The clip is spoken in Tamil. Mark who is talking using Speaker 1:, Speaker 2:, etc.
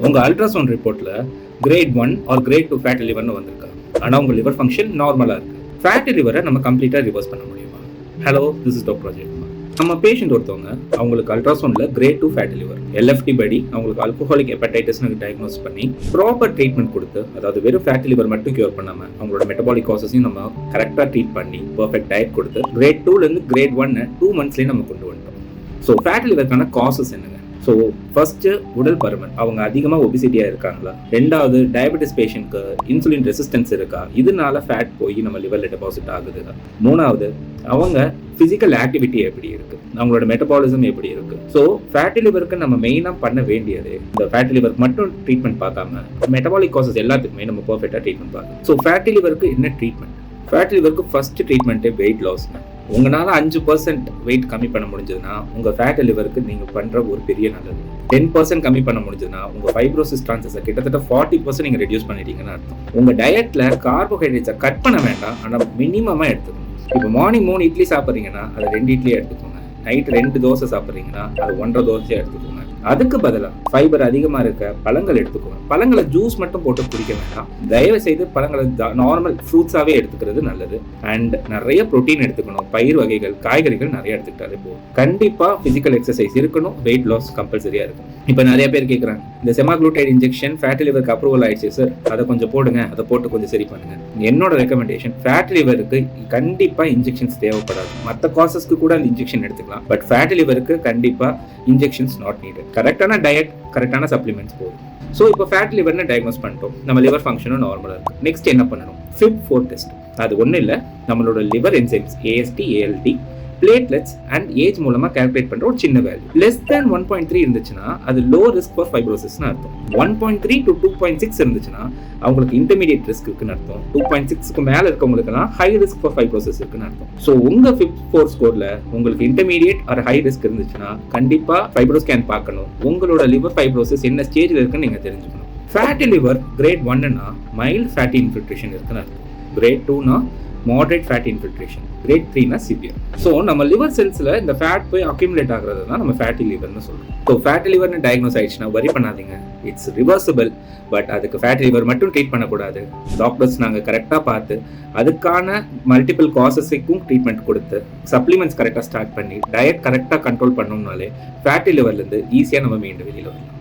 Speaker 1: உங்கள் அல்ட்ராசவுண்ட் ரிப்போர்ட்டில் கிரேட் 1 ஆர் கிரேட் 2 ஃபேட்டி லிவர்னு வந்திருக்கா, ஆனால் உங்கள் லிவர் ஃபங்க்ஷன் நார்மலாக இருக்குது. ஃபேட்டி லிவரை நம்ம கம்ப்ளீட்டாக ரிவர்ஸ் பண்ண முடியுமா? Hello, this is doctor Ajay Kumar. நம்ம பேஷண்ட் ஒருத்தவங்க அவங்களுக்கு அல்ட்ராசவுண்டில் கிரேட் 2 ஃபேட்டி லிவர் LFT படி அவங்களுக்கு ஆல்கஹாலிக் ஹெப்படைட்டிஸ்னு டயக்னோஸ் பண்ணி ப்ராப்பர் ட்ரீட்மெண்ட் கொடுத்து, அதாவது வெறும் ஃபேட்டி லிவர் மட்டும் கியூர் பண்ணாமல் அவங்களோட மெட்டபாலிக் காசஸையும் நம்ம கரெக்டாக ட்ரீட் பண்ணி பர்ஃபெக்ட் டயட் கொடுத்து கிரேட் 2லேருந்து கிரேட் 1 2 மந்த்ஸ்லேயே நம்ம கொண்டு வந்துட்டோம். ஸோ ஃபேட்டி லிவருக்கான காசஸ் என்னங்க? ஸோ ஃபர்ஸ்ட்டு உடல் பருமன், அவங்க அதிகமாக ஒபிசிட்டியாக இருக்காங்களா? ரெண்டாவது டயபெட்டிஸ் பேஷண்ட்க்கு இன்சுலின் ரெசிஸ்டன்ஸ் இருக்கா, இதனால ஃபேட் போய் நம்ம லிவரில் டெபாசிட் ஆகுது. மூணாவது, அவங்க ஃபிசிக்கல் ஆக்டிவிட்டி எப்படி இருக்குது, அவங்களோட மெட்டபாலிசம் எப்படி இருக்குது. ஸோ ஃபேட்டி லிவருக்கு நம்ம மெயினாக பண்ண வேண்டியது, இந்த ஃபேட்டி லிவருக்கு மட்டும் ட்ரீட்மெண்ட் பார்க்காம மெட்டபாலிக் காசஸ் எல்லாத்துக்குமே நம்ம பர்ஃபெக்டாக ட்ரீட்மெண்ட் பார்க்கணும். ஸோ ஃபேட்டி லிவருக்கு என்ன ட்ரீட்மெண்ட்? ஃபேட்டி லிவருக்கு ஃபர்ஸ்ட் ட்ரீட்மெண்ட்டே வெயிட் லாஸ். உங்களால் 5% வெயிட் கம்மி பண்ண முடிஞ்சதுன்னா உங்கள் ஃபேட்டி லிவருக்கு நீங்கள் பண்ணுற ஒரு பெரிய நல்லது. 10% கம்மி பண்ண முடிஞ்சதுன்னா உங்கள் ஃபைப்ரோசிஸ் சான்சஸை கிட்டத்தட்ட 40% நீங்கள் ரெடியூஸ் பண்ணிட்டீங்கன்னு அர்த்தம். உங்கள் டயட்டில் கார்போஹைட்ரேட்ஸை கட் பண்ண வேண்டாம், ஆனால் மினிமமாக எடுத்துக்கணும். இப்போ மார்னிங் 3 இட்லி சாப்பிட்றீங்கன்னா அது 2 இட்லியே எடுத்துக்கோங்க. நைட்டு 2 தோசை சாப்பிட்றீங்கன்னா அது 1.5 தோசையாக எடுத்துக்கோங்க. அதுக்கு பதிலாக ஃபைபர் அதிகமாக இருக்க பழங்கள் எடுத்துக்கோங்க. பழங்களை ஜூஸ் மட்டும் போட்டு குடிக்க வேண்டாம். தயவு செய்து பழங்களை நார்மல் ஃப்ரூட்ஸாகவே எடுத்துக்கிறது நல்லது. அண்ட் நிறைய ப்ரோட்டீன் எடுத்துக்கணும். பயிர் வகைகள், காய்கறிகள் நிறைய எடுத்துக்கிட்டாலே போதும். கண்டிப்பாக ஃபிசிக்கல் எக்ஸசைஸ் இருக்கணும். வெயிட் லாஸ் கம்பல்சரியாக இருக்கும். இப்போ நிறைய பேர் கேட்குறாங்க, இந்த செமாக்ளூடைட் இன்ஜெக்ஷன் ஃபேட்டி லிவருக்கு அப்ரூவல் ஆயிடுச்சு சார், அதை கொஞ்சம் போடுங்க, அதை போட்டு கொஞ்சம் சரி பண்ணுங்க. என்னோட ரெக்கமெண்டேஷன், ஃபேட்டி லிவருக்கு கண்டிப்பாக இன்ஜெக்ஷன்ஸ் தேவைப்படாது. மற்ற காசஸ்க்கு கூட அந்த இன்ஜெக்ஷன் எடுத்துக்கலாம். பட் ஃபேட்டி லிவருக்கு கண்டிப்பாக இன்ஜெக்ஷன்ஸ் நாட் நீடட். கரெக்டான டயட், கரெக்டான சப்ளிமெண்ட்ஸ் போதும். ஸோ இப்போ ஃபேட்டி லிவர்னு டயக்னோஸ் பண்ணிட்டோம், நம்ம லிவர் ஃபங்க்ஷனும் நார்மலாக இருக்குது. நெக்ஸ்ட் என்ன பண்ணணும்? FIB-4 test. அது ஒன்றும் இல்லை, நம்மளோட liver enzymes AST, ALT, platelets and age மூலமாக கால்குலேட் பண்ணுற ஒரு சின்ன வேல்யூ. லெஸ் தேன் 1.3 இருந்துச்சுன்னா அது லோ ரிஸ்க் ஃபார் ஃபைப்ரோசிஸ்னு அர்த்தம். 1.3 to 2.6 இருந்துச்சுன்னா அவங்களுக்கு இன்டர்மீடியட் ரிஸ்க் இருக்குன்னு அர்த்தம். 2.6க்கு மேலே இருக்கவங்களுக்குலாம் ஹை ரிஸ்க் ஃபார் ஃபைப்ரோசிஸ் இருக்குன்னு அர்த்தம். ஸோ உங்கள் FIB-4 ஸ்கோரில் உங்களுக்கு இன்டர்மீடியட் ஆர் ஹை ரிஸ்க் இருந்துச்சுன்னா கண்டிப்பாக ஃபைப்ரோ ஸ்கேன் பார்க்கணும். உங்களோட லிவர் ஃபைப்ரோசிஸ் என்ன ஸ்டேஜில் இருக்குன்னு நீங்கள் தெரிஞ்சுக்கணும். ஃபேட்டி லிவர் கிரேட் 1னா மைல்ட் ஃபேட்டி இன்ஃபில்ட்ரேஷன் இருக்குன்னு அர்த்தம். கிரேட் 2னா மாடரேட் ஃபேட்டி இன்ஃபில்ட்ரேஷன், கிரேட் 3னா சிவியர். ஸோ நம்ம லிவர் செல்ஸில் இந்த ஃபேட் போய் அக்யூமுலேட் ஆகிறது தான் நம்ம ஃபேட்டி லிவர்னு சொல்கிறோம். ஸோ ஃபேட்டி லிவர்னு டயக்னோஸ் ஆயிடுச்சுன்னா வரி பண்ணாதீங்க, இட்ஸ் ரிவர்சிபிள். பட் அதுக்கு ஃபேட்டி லிவர் மட்டும் ட்ரீட் பண்ணக்கூடாது. டாக்டர்ஸ் நாங்கள் கரெக்டாக பார்த்து அதுக்கான மல்டிபிள் காசஸுக்கும் ட்ரீட்மெண்ட் கொடுத்து சப்ளிமெண்ட்ஸ் கரெக்டாக ஸ்டார்ட் பண்ணி டயட் கரெக்டாக கண்ட்ரோல் பண்ணோம்னாலே ஃபேட்டி லிவர்லேருந்து ஈஸியாக நம்ம மீண்டு வெளியில் வரலாம்.